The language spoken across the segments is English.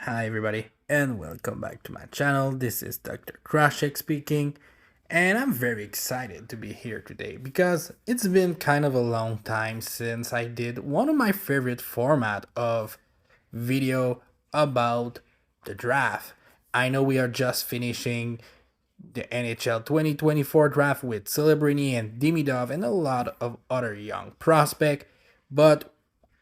Hi everybody and welcome back to my channel. This is Dr. Krashek speaking and I'm very excited to be here today because it's been kind of a long time since I did one of my favorite format of video about the draft. I know we are just finishing the NHL 2024 draft with Celebrini and Demidov and a lot of other young prospect, but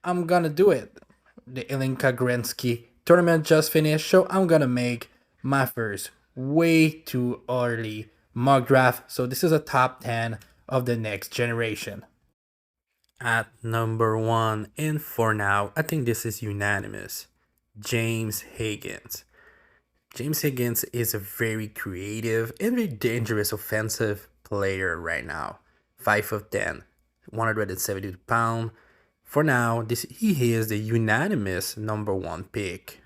I'm gonna do it. The Ilinka Grensky tournament just finished, so I'm gonna make my first way too early mock draft. So this is a top 10 of the next generation. At number one, and for now, I think this is unanimous. James Higgins. James Higgins is a very creative and very dangerous offensive player right now. 5 of 10, 172 pounds. For now, he is the unanimous number one pick.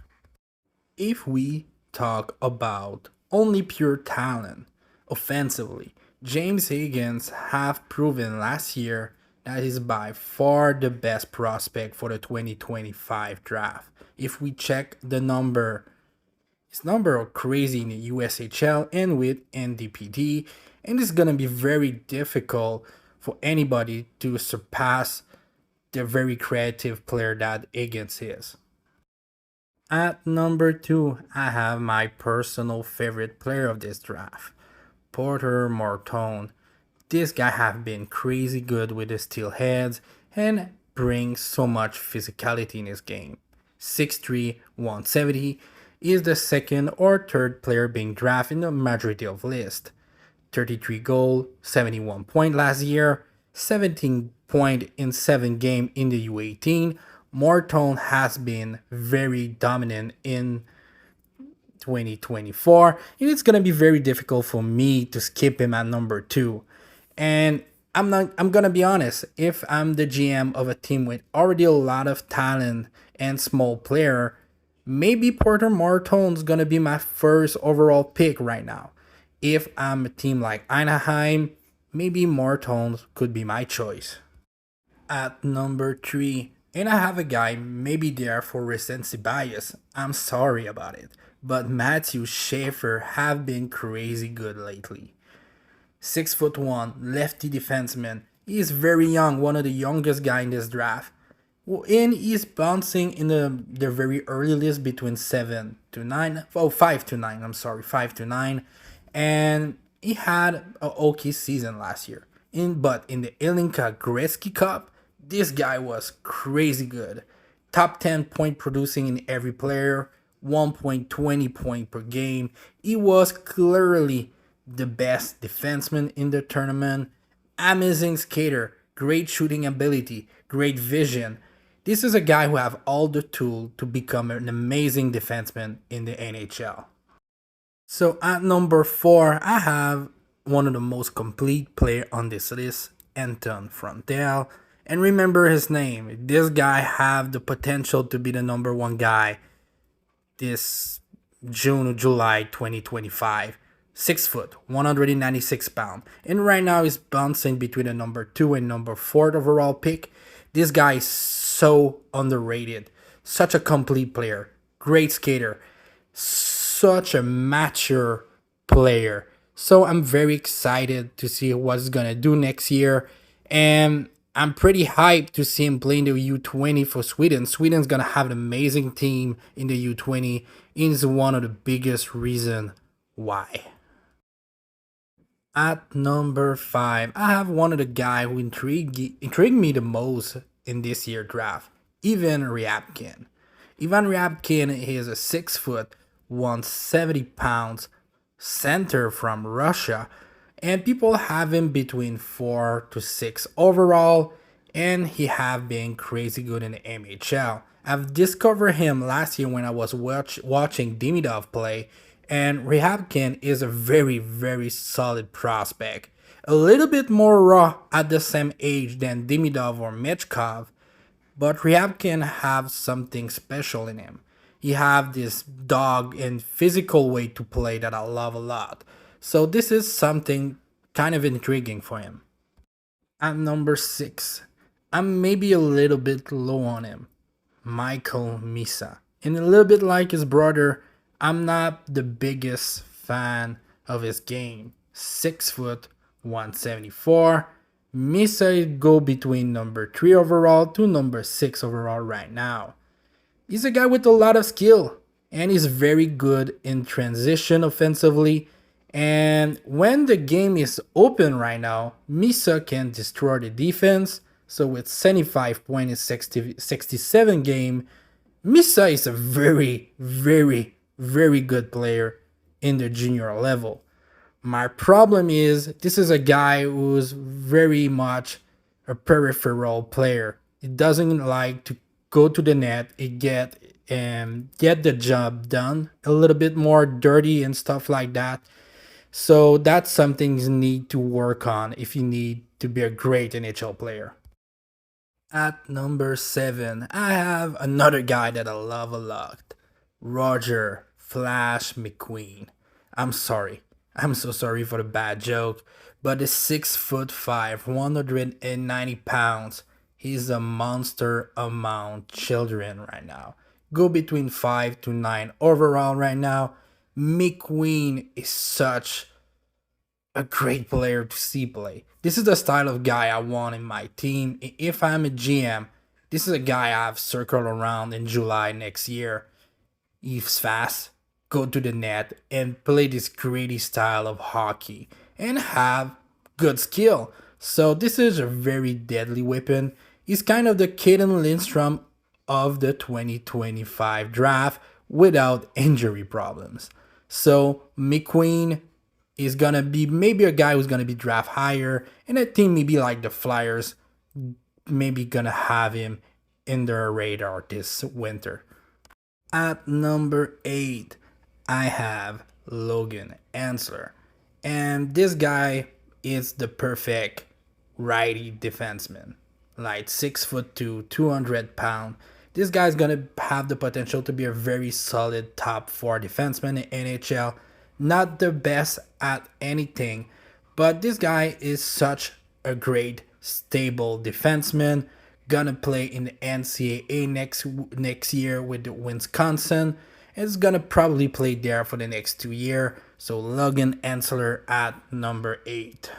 If we talk about only pure talent offensively, James Higgins have proven last year that he's by far the best prospect for the 2025 draft. If we check the number, his number are crazy in the USHL and with NDPD, and it's gonna be very difficult for anybody to surpass the very creative player that Higgins is. At number two, I have my personal favorite player of this draft, Porter Morton. This guy have been crazy good with his steel heads and brings so much physicality in his game. 6'3", 170 is the second or third player being drafted in the majority of list. 33 goal, 71 point last year, 17 point in 7 game in the U18. Morton has been very dominant in 2024, and it's gonna be very difficult for me to skip him at number two. And I'm gonna be honest, if I'm the GM of a team with already a lot of talent and small player, maybe Porter Morton's gonna be my first overall pick right now. If I'm a team like Anaheim, maybe Morton could be my choice. At number three, and I have a guy maybe there for recency bias. I'm sorry about it, but Matthew Scheffer have been crazy good lately. 6'1", lefty defenseman. He is very young, one of the youngest guy in this draft. And he's bouncing in the very early list between 7 to 9. Oh, 5 to 9. I'm sorry, 5 to 9. And he had an okay season last year. But in the Ilinka Gretzky Cup, this guy was crazy good. Top 10 point producing in every player, 1.20 point per game. He was clearly the best defenseman in the tournament. Amazing skater, great shooting ability, great vision. This is a guy who have all the tools to become an amazing defenseman in the NHL. So at number four, I have one of the most complete player on this list, Anton Frontale. And remember his name. This guy have the potential to be the number one guy this June or July 2025. 6 foot, 196 pounds. And right now he's bouncing between the number 2 and number 4 overall pick. This guy is so underrated. Such a complete player. Great skater. Such a mature player. So I'm very excited to see what he's gonna do next year. And I'm pretty hyped to see him play in the U20 for Sweden. Sweden's gonna have an amazing team in the U20. Is one of the biggest reason why. At number five, I have one of the guy who intrigued me the most in this year draft, Ivan Rabkin. Ivan Rabkin is a 6 foot, 170 pounds center from Russia, and people have him between 4 to 6 overall, and he have been crazy good in the MHL. I've discovered him last year when I was watching Demidov play, and Rabkin is a very, very solid prospect. A little bit more raw at the same age than Demidov or Mechkov, but Rabkin have something special in him. He have this dog and physical way to play that I love a lot. So this is something kind of intriguing for him. At number 6, I'm maybe a little bit low on him. Michael Misa. And a little bit like his brother, I'm not the biggest fan of his game. 6 foot, 174. Misa go between number 3 overall to number 6 overall right now. He's a guy with a lot of skill and he's very good in transition offensively. And when the game is open right now, Misa can destroy the defense. So with 75 points in 67 game, Misa is a very, very, very good player in the junior level. My problem is this is a guy who's very much a peripheral player. He doesn't like to go to the net and get the job done a little bit more dirty and stuff like that. So that's something you need to work on if you need to be a great NHL player. At number 7, I have another guy that I love a lot. Roger Flash McQueen. I'm sorry. I'm so sorry for the bad joke, but the 6'5", 190 pounds, he's a monster among children right now. Go between 5 to 9 overall right now. McQueen is such a great player to see play. This is the style of guy I want in my team. If I'm a GM, this is a guy I've circled around in July next year. He's fast, go to the net, and play this gritty style of hockey and have good skill. So this is a very deadly weapon. He's kind of the Kaden Lindstrom of the 2025 draft without injury problems. So McQueen is gonna be maybe a guy who's gonna be draft higher, and a team maybe like the Flyers maybe gonna have him in their radar this winter. At number 8, I have Logan Anker. And this guy is the perfect righty defenseman. Like 6'2", 200 pounds. This guy's gonna have the potential to be a very solid top 4 defenseman in NHL. Not the best at anything, but this guy is such a great, stable defenseman. Gonna play in the NCAA next year with the Wisconsin. Is gonna probably play there for the next 2 years. So Logan Anker at number 8.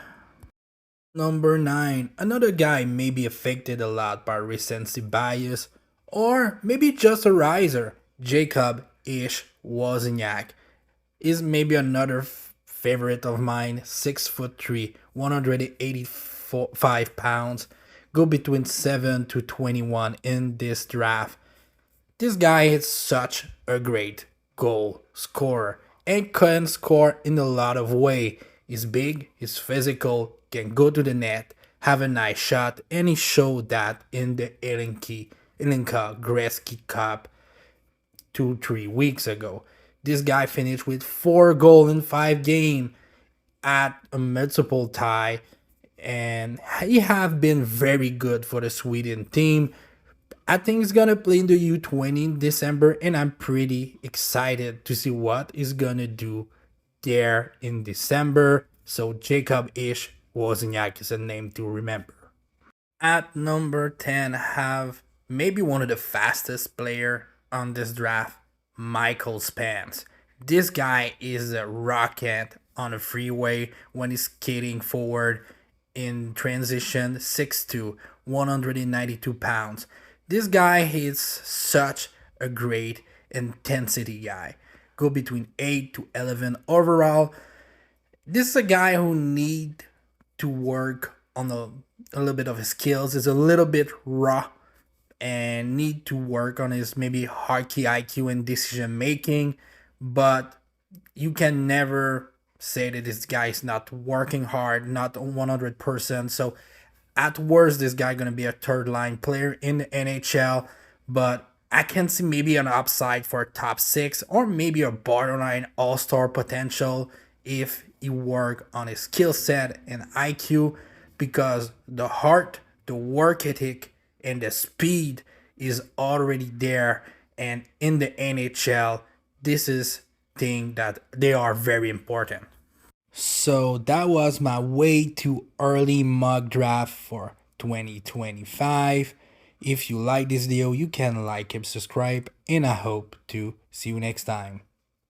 Number 9, another guy maybe affected a lot by recency bias, or maybe just a riser. Jacob Ish Wozniak is maybe another favorite of mine. 6'3", 185 pounds. Go between 7 to 21 in this draft. This guy is such a great goal scorer and can score in a lot of ways. He's big, he's physical, can go to the net, have a nice shot, and he showed that in the Ilinka Gretzky Cup 2-3 weeks ago. This guy finished with 4 goals in 5 games at a multiple tie, and he have been very good for the Sweden team. I think he's gonna play in the U20 in December, and I'm pretty excited to see what he's gonna do there in December. So Jacob Ish Wozniak is a name to remember. At number 10, have maybe one of the fastest player on this draft, Michael Spence. This guy is a rocket on a freeway when he's skating forward in transition. 6'2", 192 pounds. This guy is such a great intensity guy. Go between 8 to 11 overall. This is a guy who need to work on a little bit of his skills. Is a little bit raw and need to work on his maybe hockey IQ and decision making. But you can never say that this guy is not working hard, not 100%. So at worst, this guy gonna be a third line player in the NHL, but I can see maybe an upside for a top 6 or maybe a borderline all-star potential if he work on his skill set and IQ, because the heart, the work ethic, and the speed is already there. And in the NHL, this is thing that they are very important. So that was my way too early mock draft for 2025. If you like this video, you can like and subscribe, and I hope to see you next time.